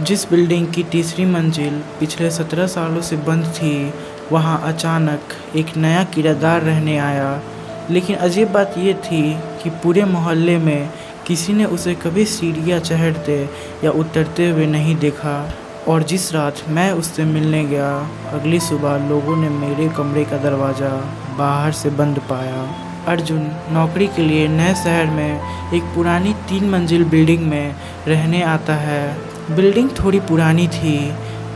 जिस बिल्डिंग की तीसरी मंजिल पिछले 17 सालों से बंद थी, वहां अचानक एक नया किराएदार रहने आया। लेकिन अजीब बात यह थी कि पूरे मोहल्ले में किसी ने उसे कभी सीढ़ियाँ चढ़ते या उतरते हुए नहीं देखा। और जिस रात मैं उससे मिलने गया, अगली सुबह लोगों ने मेरे कमरे का दरवाज़ा बाहर से बंद पाया। अर्जुन नौकरी के लिए नए शहर में एक पुरानी 3 मंजिल बिल्डिंग में रहने आता है। बिल्डिंग थोड़ी पुरानी थी,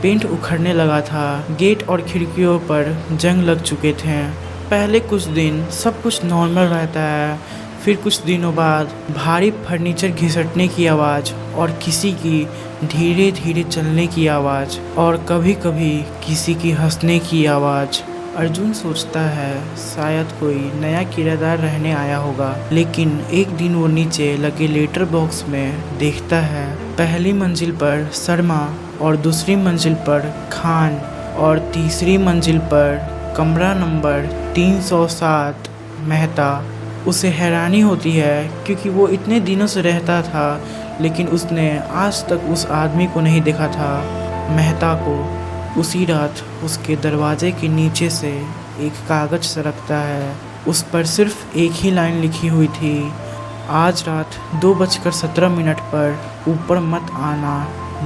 पेंट उखड़ने लगा था, गेट और खिड़कियों पर जंग लग चुके थे। पहले कुछ दिन सब कुछ नॉर्मल रहता है, फिर कुछ दिनों बाद भारी फर्नीचर घिसटने की आवाज़ और किसी की धीरे धीरे चलने की आवाज़ और कभी कभी किसी की हंसने की आवाज़। अर्जुन सोचता है शायद कोई नया किराएदार रहने आया होगा। लेकिन एक दिन वो नीचे लगे लेटर बॉक्स में देखता है पहली मंजिल पर शर्मा और दूसरी मंजिल पर खान और तीसरी मंजिल पर कमरा नंबर 307 मेहता। उसे हैरानी होती है क्योंकि वो इतने दिनों से रहता था, लेकिन उसने आज तक उस आदमी को नहीं देखा था, मेहता को। उसी रात उसके दरवाजे के नीचे से एक कागज़ सरकता है। उस पर सिर्फ एक ही लाइन लिखी हुई थी, आज रात 2:17 पर ऊपर मत आना।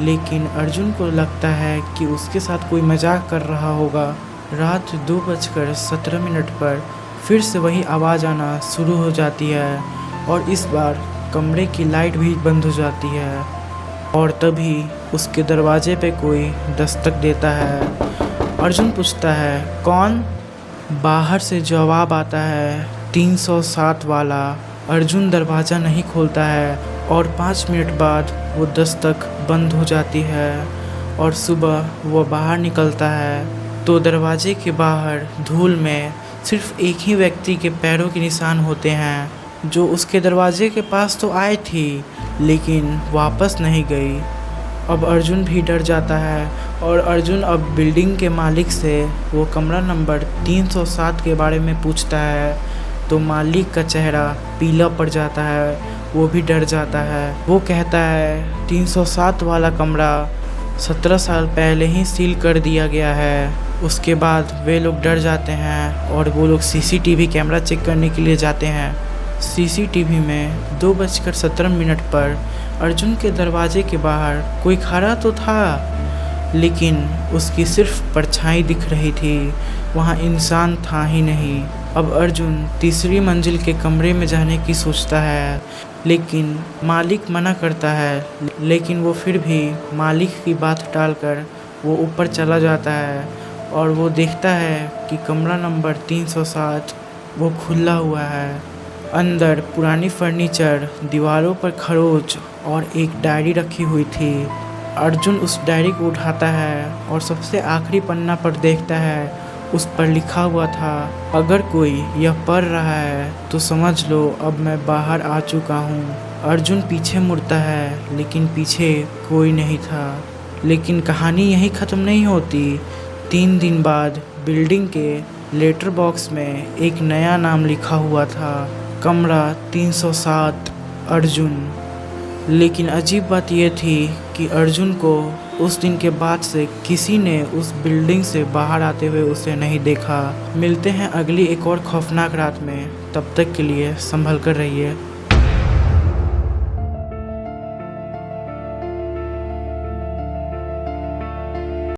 लेकिन अर्जुन को लगता है कि उसके साथ कोई मजाक कर रहा होगा। रात 2:17 पर फिर से वही आवाज़ आना शुरू हो जाती है और इस बार कमरे की लाइट भी बंद हो जाती है। और तभी उसके दरवाजे पे कोई दस्तक देता है। अर्जुन पूछता है कौन? बाहर से जवाब आता है 307 वाला। अर्जुन दरवाज़ा नहीं खोलता है और 5 मिनट बाद वो दस्तक बंद हो जाती है और सुबह वो बाहर निकलता है तो दरवाजे के बाहर धूल में सिर्फ एक ही व्यक्ति के पैरों के निशान होते हैं, जो उसके दरवाजे के पास तो आई थी लेकिन वापस नहीं गई। अब अर्जुन भी डर जाता है और अर्जुन अब बिल्डिंग के मालिक से वो कमरा नंबर 307 के बारे में पूछता है तो मालिक का चेहरा पीला पड़ जाता है, वो भी डर जाता है। वो कहता है 307 वाला कमरा 17 साल पहले ही सील कर दिया गया है। उसके बाद वे लोग डर जाते हैं और वो लोग सीसीटीवी कैमरा चेक करने के लिए जाते हैं। सीसीटीवी में 2:17 पर अर्जुन के दरवाजे के बाहर कोई खड़ा तो था, लेकिन उसकी सिर्फ परछाई दिख रही थी, वहाँ इंसान था ही नहीं। अब अर्जुन तीसरी मंजिल के कमरे में जाने की सोचता है, लेकिन मालिक मना करता है। लेकिन वो फिर भी मालिक की बात टालकर वो ऊपर चला जाता है और वो देखता है कि कमरा नंबर 307 वो खुला हुआ है। अंदर पुरानी फर्नीचर, दीवारों पर खरोच और एक डायरी रखी हुई थी। अर्जुन उस डायरी को उठाता है और सबसे आखिरी पन्ना पर देखता है, उस पर लिखा हुआ था, अगर कोई यह पढ़ रहा है तो समझ लो अब मैं बाहर आ चुका हूँ। अर्जुन पीछे मुड़ता है लेकिन पीछे कोई नहीं था। लेकिन कहानी यहीं ख़त्म नहीं होती। 3 दिन बाद बिल्डिंग के लेटर बॉक्स में एक नया नाम लिखा हुआ था, कमरा 307 अर्जुन। लेकिन अजीब बात यह थी कि अर्जुन को उस दिन के बाद से किसी ने उस बिल्डिंग से बाहर आते हुए उसे नहीं देखा। मिलते हैं अगली एक और खौफनाक रात में, तब तक के लिए संभल कर रहिए।